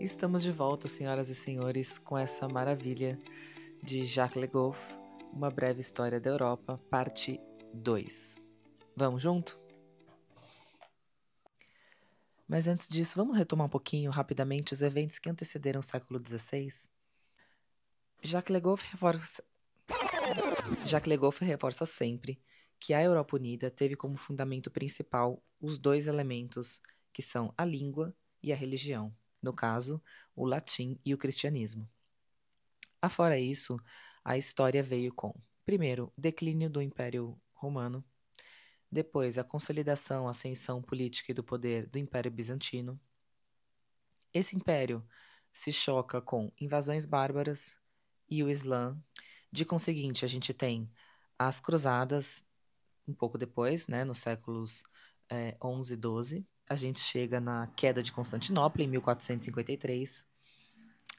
Estamos de volta, senhoras e senhores, com essa maravilha de Jacques Le Goff, Uma Breve História da Europa, parte 2. Vamos junto? Mas antes disso, vamos retomar um pouquinho, rapidamente, os eventos que antecederam o século XVI? Jacques Le Goff reforça sempre que a Europa Unida teve como fundamento principal os dois elementos que são a língua e a religião, no caso, o latim e o cristianismo. Afora isso, a história veio com, primeiro, o declínio do Império Romano, depois a consolidação, a ascensão política e do poder do Império Bizantino. Esse império se choca com invasões bárbaras e o Islã. De conseguinte, a gente tem as cruzadas, um pouco depois, né, nos séculos 11 e 12. A gente chega na queda de Constantinopla, em 1453,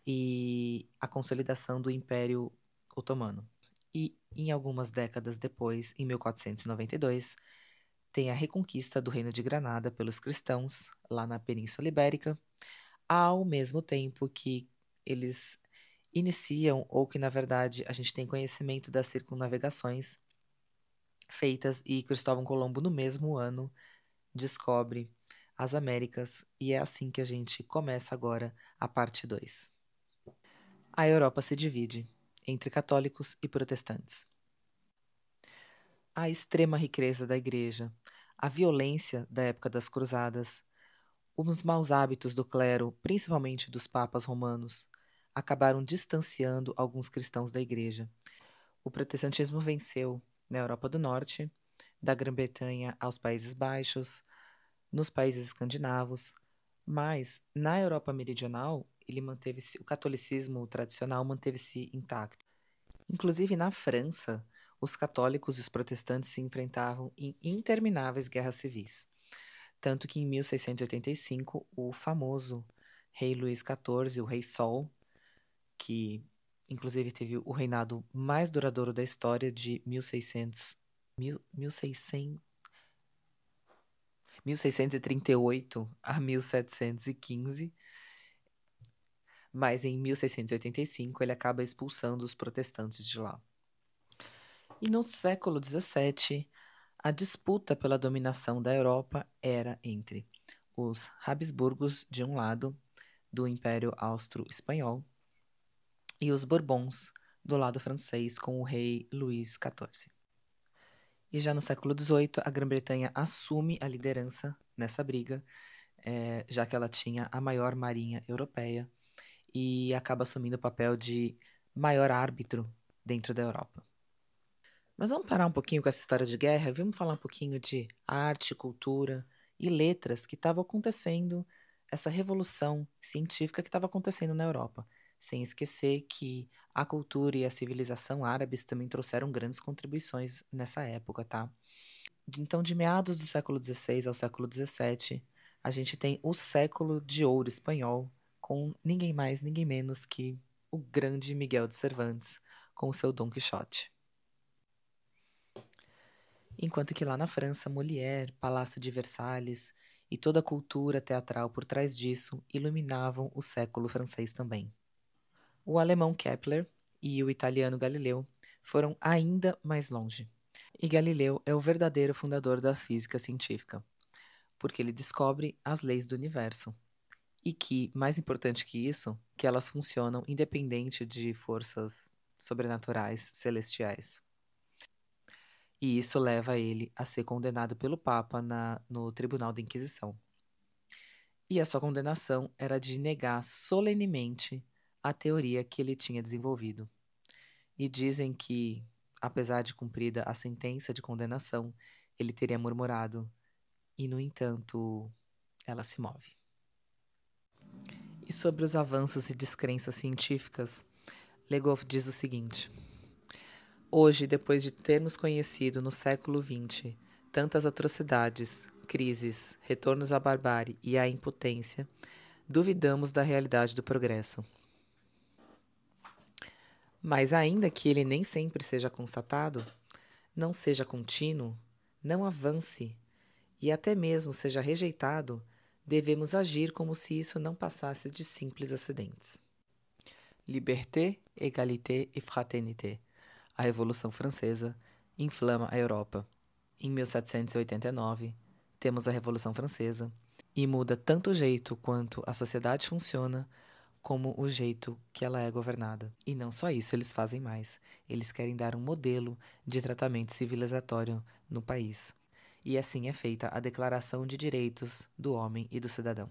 e a consolidação do Império Otomano. E, em algumas décadas depois, em 1492, tem a reconquista do Reino de Granada pelos cristãos, lá na Península Ibérica, ao mesmo tempo que eles iniciam, ou que, na verdade, a gente tem conhecimento das circunnavegações feitas, e Cristóvão Colombo, no mesmo ano, descobre as Américas, e é assim que a gente começa agora a parte 2. A Europa se divide entre católicos e protestantes. A extrema riqueza da igreja, a violência da época das cruzadas, os maus hábitos do clero, principalmente dos papas romanos, acabaram distanciando alguns cristãos da igreja. O protestantismo venceu na Europa do Norte, da Grã-Bretanha aos Países Baixos, nos países escandinavos, mas na Europa meridional o catolicismo tradicional manteve-se intacto. Inclusive na França, os católicos e os protestantes se enfrentavam em intermináveis guerras civis. Tanto que em 1685, o famoso rei Luís XIV, o Rei Sol, que inclusive teve o reinado mais duradouro da história de 1638 a 1715, mas em 1685 ele acaba expulsando os protestantes de lá. E no século XVII, a disputa pela dominação da Europa era entre os Habsburgos, de um lado, do Império Austro-Espanhol, e os Bourbons, do lado francês, com o rei Luís XIV. E já no século XVIII, a Grã-Bretanha assume a liderança nessa briga, já que ela tinha a maior marinha europeia, e acaba assumindo o papel de maior árbitro dentro da Europa. Mas vamos parar um pouquinho com essa história de guerra, vamos falar um pouquinho de arte, cultura e letras que estavam acontecendo, essa revolução científica que estava acontecendo na Europa. Sem esquecer que a cultura e a civilização árabes também trouxeram grandes contribuições nessa época, tá? Então, de meados do século XVI ao século XVII, a gente tem o século de ouro espanhol, com ninguém mais, ninguém menos que o grande Miguel de Cervantes, com o seu Dom Quixote. Enquanto que lá na França, Molière, Palácio de Versalhes e toda a cultura teatral por trás disso iluminavam o século francês também. O alemão Kepler e o italiano Galileu foram ainda mais longe. E Galileu é o verdadeiro fundador da física científica, porque ele descobre as leis do universo. E que, mais importante que isso, que elas funcionam independente de forças sobrenaturais celestiais. E isso leva ele a ser condenado pelo Papa no Tribunal da Inquisição. E a sua condenação era de negar solenemente a teoria que ele tinha desenvolvido. E dizem que, apesar de cumprida a sentença de condenação, ele teria murmurado, e, no entanto, ela se move. E sobre os avanços e descrenças científicas, Le Goff diz o seguinte: hoje, depois de termos conhecido no século XX tantas atrocidades, crises, retornos à barbárie e à impotência, duvidamos da realidade do progresso. Mas ainda que ele nem sempre seja constatado, não seja contínuo, não avance e até mesmo seja rejeitado, devemos agir como se isso não passasse de simples acidentes. Liberté, égalité et fraternité. A Revolução Francesa inflama a Europa. Em 1789, temos a Revolução Francesa e muda tanto o jeito quanto a sociedade funciona, como o jeito que ela é governada. E não só isso, eles fazem mais. Eles querem dar um modelo de tratamento civilizatório no país. E assim é feita a Declaração de Direitos do Homem e do Cidadão.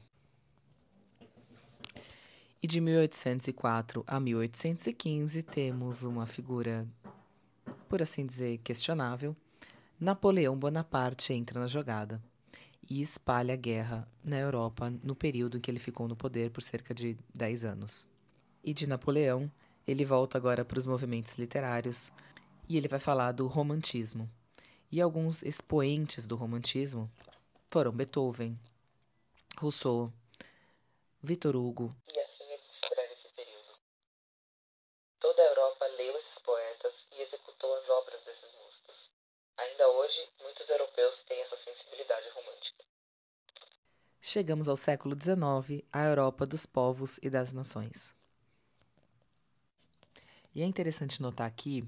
E de 1804 a 1815 temos uma figura, por assim dizer, questionável. Napoleão Bonaparte entra na jogada e espalha a guerra na Europa no período em que ele ficou no poder por cerca de 10 anos. E de Napoleão, ele volta agora para os movimentos literários e ele vai falar do romantismo. E alguns expoentes do romantismo foram Beethoven, Rousseau, Victor Hugo. E assim ele descreve esse período. Toda a Europa leu esses poetas e executou as obras desses músicos. Ainda hoje, muitos europeus têm essa sensibilidade romântica. Chegamos ao século XIX, a Europa dos povos e das nações. E é interessante notar aqui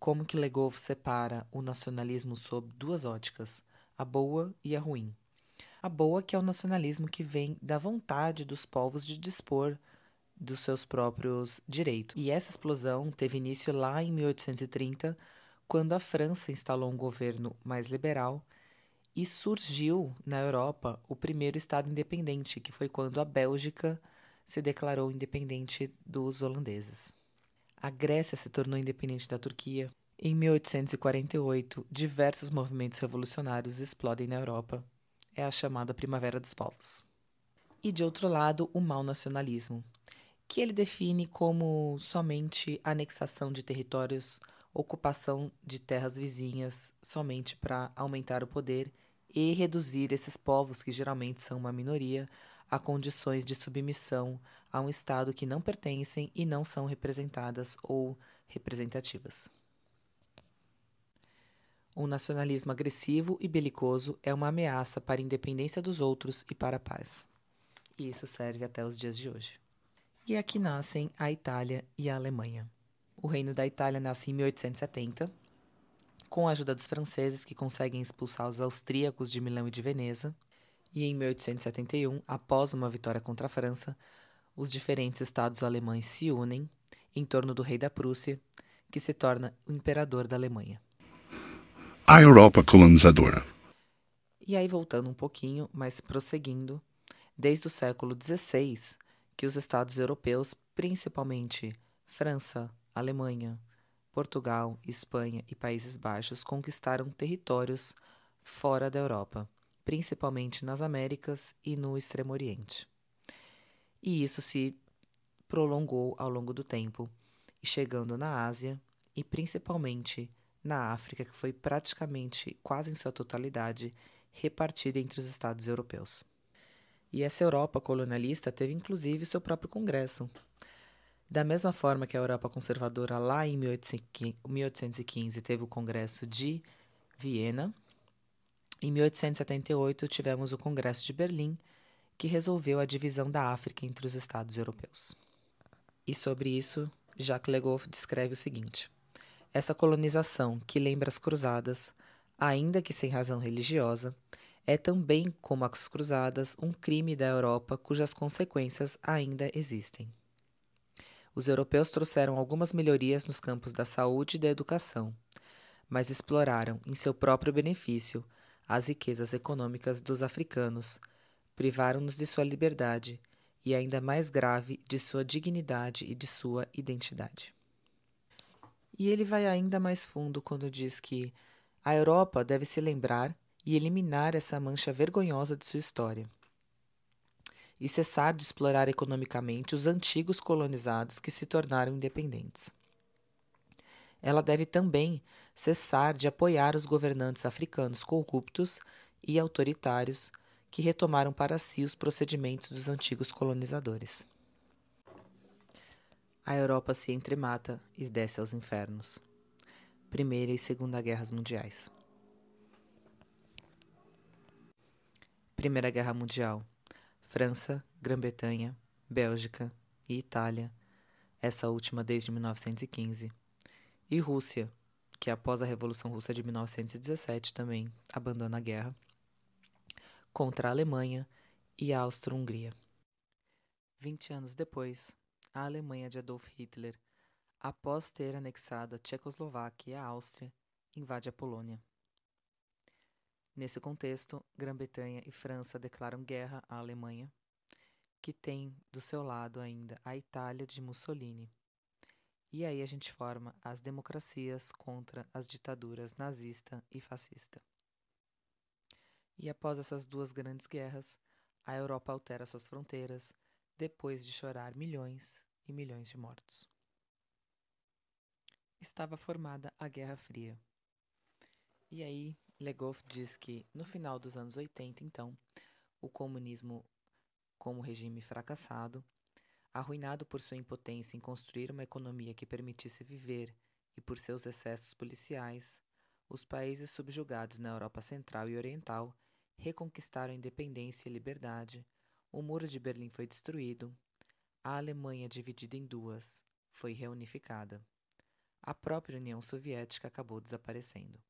como que Legoff separa o nacionalismo sob duas óticas, a boa e a ruim. A boa que é o nacionalismo que vem da vontade dos povos de dispor dos seus próprios direitos. E essa explosão teve início lá em 1830, quando a França instalou um governo mais liberal e surgiu na Europa o primeiro Estado independente, que foi quando a Bélgica se declarou independente dos holandeses. A Grécia se tornou independente da Turquia. Em 1848, diversos movimentos revolucionários explodem na Europa. É a chamada Primavera dos Povos. E de outro lado, o mau nacionalismo, que ele define como somente anexação de territórios, ocupação de terras vizinhas somente para aumentar o poder e reduzir esses povos, que geralmente são uma minoria, a condições de submissão a um Estado que não pertencem e não são representadas ou representativas. Um nacionalismo agressivo e belicoso é uma ameaça para a independência dos outros e para a paz. E isso serve até os dias de hoje. E aqui nascem a Itália e a Alemanha. O Reino da Itália nasce em 1870, com a ajuda dos franceses que conseguem expulsar os austríacos de Milão e de Veneza. E em 1871, após uma vitória contra a França, os diferentes estados alemães se unem em torno do rei da Prússia, que se torna o imperador da Alemanha. A Europa colonizadora. E aí, voltando um pouquinho, mas prosseguindo, desde o século XVI, que os estados europeus, principalmente França, Alemanha, Portugal, Espanha e Países Baixos, conquistaram territórios fora da Europa, principalmente nas Américas e no Extremo Oriente. E isso se prolongou ao longo do tempo, e chegando na Ásia e principalmente na África, que foi praticamente, quase em sua totalidade, repartida entre os estados europeus. E essa Europa colonialista teve inclusive seu próprio congresso. Da mesma forma que a Europa conservadora lá em 1815 teve o Congresso de Viena, em 1878 tivemos o Congresso de Berlim, que resolveu a divisão da África entre os estados europeus. E sobre isso, Jacques Legoff descreve o seguinte: essa colonização, que lembra as cruzadas, ainda que sem razão religiosa, é também, como as cruzadas, um crime da Europa cujas consequências ainda existem. Os europeus trouxeram algumas melhorias nos campos da saúde e da educação, mas exploraram, em seu próprio benefício, as riquezas econômicas dos africanos, privaram-nos de sua liberdade e, ainda mais grave, de sua dignidade e de sua identidade. E ele vai ainda mais fundo quando diz que a Europa deve se lembrar e eliminar essa mancha vergonhosa de sua história, e cessar de explorar economicamente os antigos colonizados que se tornaram independentes. Ela deve também cessar de apoiar os governantes africanos corruptos e autoritários que retomaram para si os procedimentos dos antigos colonizadores. A Europa se entremata e desce aos infernos. Primeira e Segunda Guerras Mundiais. Primeira Guerra Mundial. França, Grã-Bretanha, Bélgica e Itália, essa última desde 1915, e Rússia, que após a Revolução Russa de 1917 também abandona a guerra, contra a Alemanha e a Áustria-Hungria. 20 anos depois, a Alemanha de Adolf Hitler, após ter anexado a Tchecoslováquia e a Áustria, invade a Polônia. Nesse contexto, Grã-Bretanha e França declaram guerra à Alemanha, que tem do seu lado ainda a Itália de Mussolini. E aí a gente forma as democracias contra as ditaduras nazista e fascista. E após essas duas grandes guerras, a Europa altera suas fronteiras, depois de chorar milhões e milhões de mortos. Estava formada a Guerra Fria. E aí, Legoff diz que, no final dos anos 80, então, o comunismo, como regime fracassado, arruinado por sua impotência em construir uma economia que permitisse viver e por seus excessos policiais, os países subjugados na Europa Central e Oriental reconquistaram a independência e liberdade, o Muro de Berlim foi destruído, a Alemanha, dividida em duas, foi reunificada. A própria União Soviética acabou desaparecendo.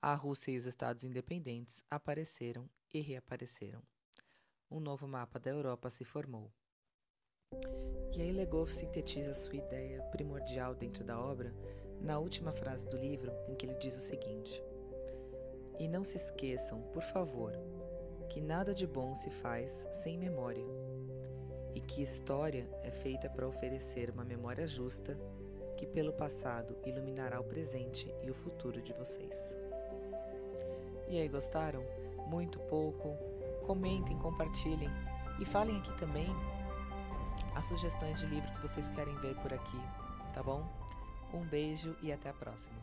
A Rússia e os Estados independentes apareceram e reapareceram. Um novo mapa da Europa se formou. E aí Legoff sintetiza sua ideia primordial dentro da obra na última frase do livro, em que ele diz o seguinte: "E não se esqueçam, por favor, que nada de bom se faz sem memória, e que história é feita para oferecer uma memória justa que pelo passado iluminará o presente e o futuro de vocês." E aí, gostaram? Muito pouco? Comentem, compartilhem e falem aqui também as sugestões de livro que vocês querem ver por aqui, tá bom? Um beijo e até a próxima!